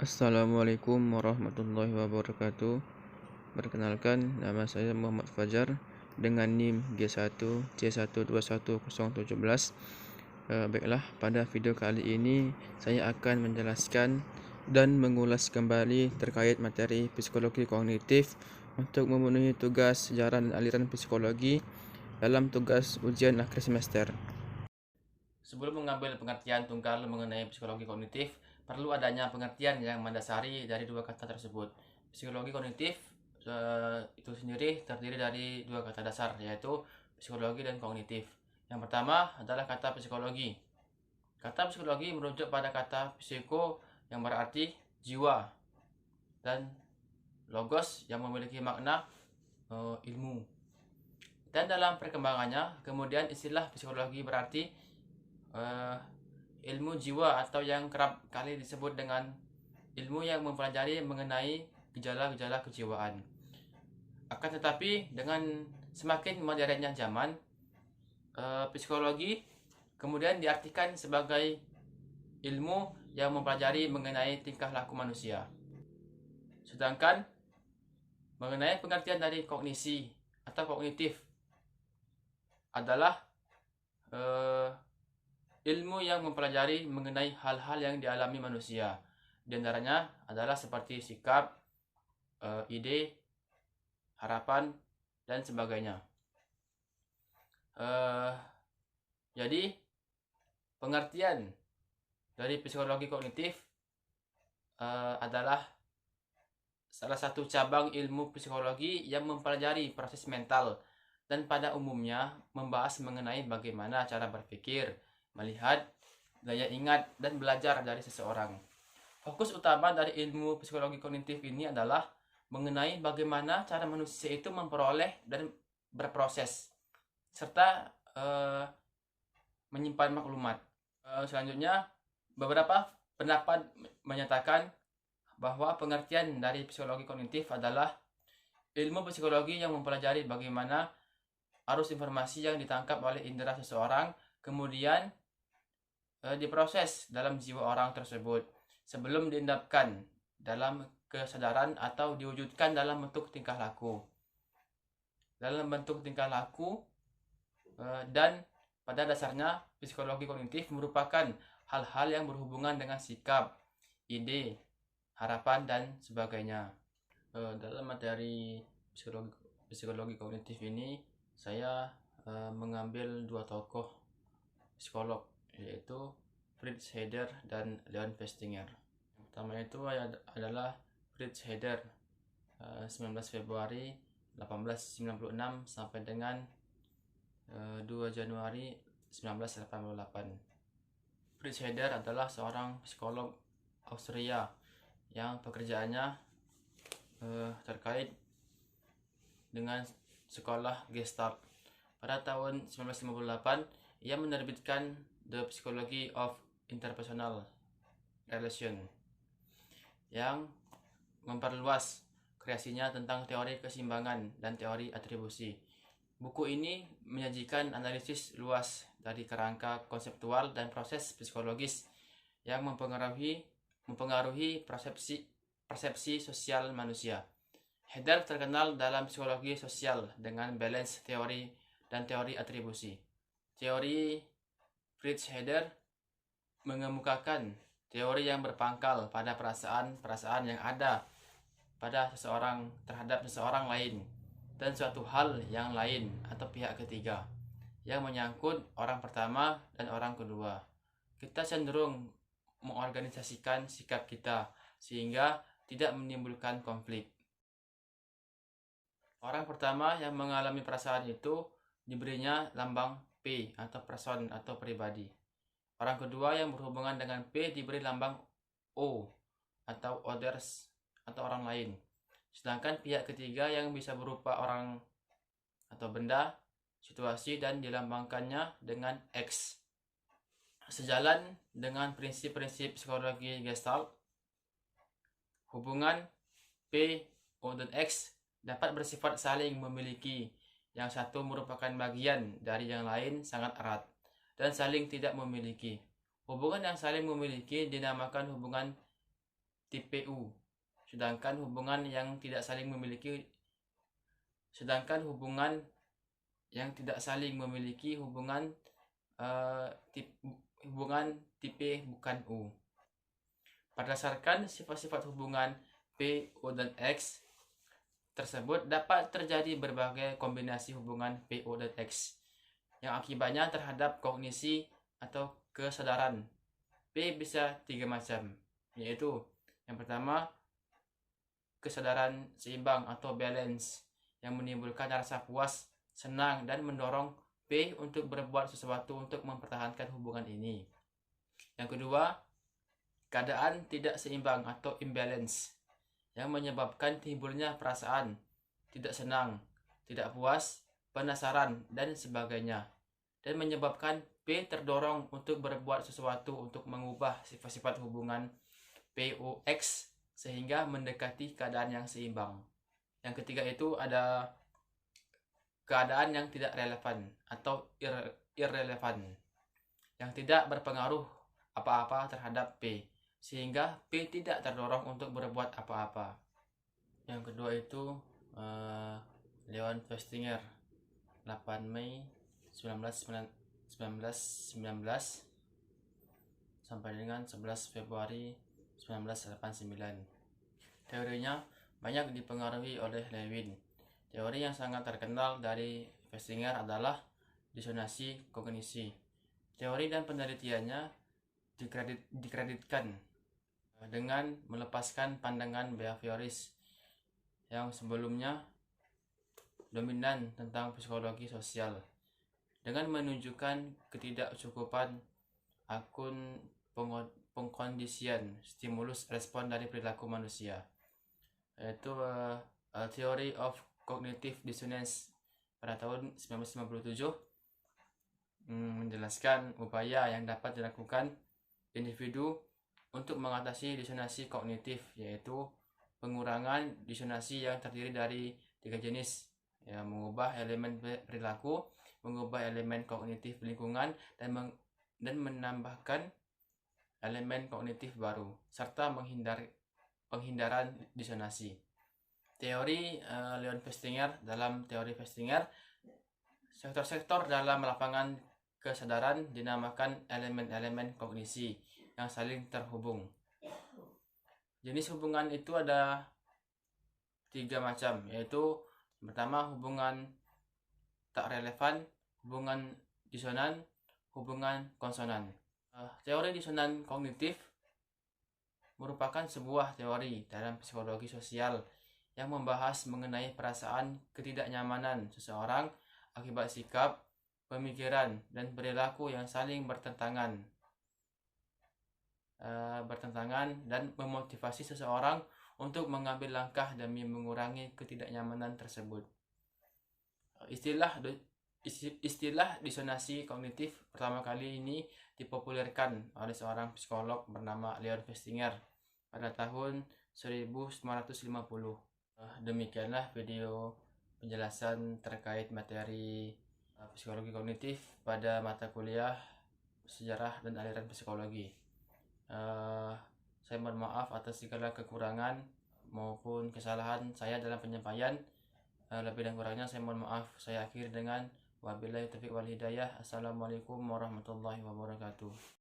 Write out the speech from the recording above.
Assalamualaikum warahmatullahi wabarakatuh. Perkenalkan, nama saya Muhammad Fajar dengan NIM G1C121017. Baiklah, pada video kali ini saya akan menjelaskan dan mengulas kembali terkait materi psikologi kognitif untuk memenuhi tugas sejarah dan aliran psikologi dalam tugas ujian akhir semester. Sebelum mengambil pengertian tunggal mengenai psikologi kognitif, perlu adanya pengertian yang mendasari dari dua kata tersebut. Psikologi kognitif itu sendiri terdiri dari dua kata dasar, yaitu psikologi dan kognitif. Yang pertama adalah kata psikologi. Kata psikologi merujuk pada kata psiko yang berarti jiwa dan logos yang memiliki makna ilmu. Dan dalam perkembangannya, kemudian istilah psikologi berarti ilmu jiwa atau yang kerap kali disebut dengan ilmu yang mempelajari mengenai gejala-gejala kejiwaan. Akan tetapi dengan semakin modernnya zaman, psikologi kemudian diartikan sebagai ilmu yang mempelajari mengenai tingkah laku manusia. Sedangkan mengenai pengertian dari kognisi atau kognitif adalah ilmu yang mempelajari mengenai hal-hal yang dialami manusia. Di antaranya adalah seperti sikap, ide, harapan, dan sebagainya. Jadi, pengertian dari psikologi kognitif adalah salah satu cabang ilmu psikologi yang mempelajari proses mental dan pada umumnya membahas mengenai bagaimana cara berpikir, melihat, daya ingat, dan belajar dari seseorang. Fokus utama dari ilmu psikologi kognitif ini adalah mengenai bagaimana cara manusia itu memperoleh dan berproses, serta menyimpan maklumat. Selanjutnya, beberapa pendapat menyatakan bahwa pengertian dari psikologi kognitif adalah ilmu psikologi yang mempelajari bagaimana arus informasi yang ditangkap oleh indera seseorang kemudian diproses dalam jiwa orang tersebut sebelum diendapkan dalam kesadaran atau diwujudkan dalam bentuk tingkah laku. Dan pada dasarnya psikologi kognitif merupakan hal-hal yang berhubungan dengan sikap, ide, harapan, dan sebagainya. Dalam materi psikologi kognitif ini saya mengambil dua tokoh psikolog, yaitu Fritz Heider dan Leon Festinger. Yang pertama itu adalah Fritz Heider, 19 Februari 1896 sampai dengan 2 Januari 1988. Fritz Heider adalah seorang psikolog Austria yang pekerjaannya terkait dengan sekolah Gestalt. Pada tahun 1958, ia menerbitkan The Psychology of Interpersonal Relation yang memperluas kreasinya tentang teori keseimbangan dan teori atribusi. Buku ini menyajikan analisis luas dari kerangka konseptual dan proses psikologis yang mempengaruhi persepsi sosial manusia. Heider terkenal dalam psikologi sosial dengan balance teori dan teori atribusi. Teori Fritz Heider mengemukakan teori yang berpangkal pada perasaan yang ada pada seseorang terhadap seseorang lain dan suatu hal yang lain atau pihak ketiga yang menyangkut orang pertama dan orang kedua. Kita cenderung mengorganisasikan sikap kita sehingga tidak menimbulkan konflik. Orang pertama yang mengalami perasaan itu diberinya lambang P atau person atau pribadi. Orang kedua yang berhubungan dengan P diberi lambang O atau others atau orang lain. Sedangkan pihak ketiga yang bisa berupa orang atau benda, situasi, dan dilambangkannya dengan X. Sejalan dengan prinsip-prinsip psikologi Gestalt, hubungan P, O, dan X dapat bersifat saling memiliki. Yang satu merupakan bagian dari yang lain sangat erat dan saling tidak memiliki. Hubungan yang saling memiliki dinamakan hubungan tipe U. Sedangkan hubungan yang tidak saling memiliki hubungan tipe bukan U. Berdasarkan sifat-sifat hubungan P, O, dan X tersebut, dapat terjadi berbagai kombinasi hubungan P, O, dan X yang akibatnya terhadap kognisi atau kesadaran. P bisa 3 macam, yaitu yang pertama, kesadaran seimbang atau balance yang menimbulkan rasa puas, senang, dan mendorong P untuk berbuat sesuatu untuk mempertahankan hubungan ini. Yang kedua, keadaan tidak seimbang atau imbalance yang menyebabkan timbulnya perasaan tidak senang, tidak puas, penasaran, dan sebagainya, dan menyebabkan P terdorong untuk berbuat sesuatu untuk mengubah sifat-sifat hubungan POX sehingga mendekati keadaan yang seimbang. Yang ketiga itu ada keadaan yang tidak relevan atau irrelevan yang tidak berpengaruh apa-apa terhadap P, sehingga P tidak terdorong untuk berbuat apa-apa. Yang kedua itu Leon Festinger, 8 Mei 1919 sampai dengan 11 Februari 1989. Teorinya banyak dipengaruhi oleh Lewin. Teori yang sangat terkenal dari Festinger adalah disonansi kognisi. Teori dan penelitiannya dikreditkan dengan melepaskan pandangan behavioris yang sebelumnya dominan tentang psikologi sosial, dengan menunjukkan ketidakcukupan akun pengkondisian stimulus respon dari perilaku manusia, yaitu Theory of Cognitive Dissonance pada tahun 1957 menjelaskan upaya yang dapat dilakukan individu untuk mengatasi disonansi kognitif, yaitu pengurangan disonansi yang terdiri dari 3 jenis, ya, mengubah elemen perilaku, mengubah elemen kognitif lingkungan, dan menambahkan elemen kognitif baru, serta penghindaran disonansi. Teori Leon Festinger. Dalam teori Festinger, sektor-sektor dalam lapangan kesadaran dinamakan elemen-elemen kognisi yang saling terhubung. Jenis hubungan itu ada 3 macam, yaitu pertama, hubungan tak relevan, hubungan disonan, hubungan konsonan. Teori disonan kognitif merupakan sebuah teori dalam psikologi sosial yang membahas mengenai perasaan ketidaknyamanan seseorang akibat sikap, pemikiran, dan perilaku yang saling bertentangan dan memotivasi seseorang untuk mengambil langkah demi mengurangi ketidaknyamanan tersebut. Istilah disonansi kognitif pertama kali ini dipopulerkan oleh seorang psikolog bernama Leon Festinger pada tahun 1950. Demikianlah video penjelasan terkait materi psikologi kognitif pada mata kuliah sejarah dan aliran psikologi. Saya mohon maaf atas segala kekurangan maupun kesalahan saya dalam penyampaian. Lebih dan kurangnya saya mohon maaf. Saya akhiri dengan wabillahi taufiq wal hidayah. Assalamualaikum warahmatullahi wabarakatuh.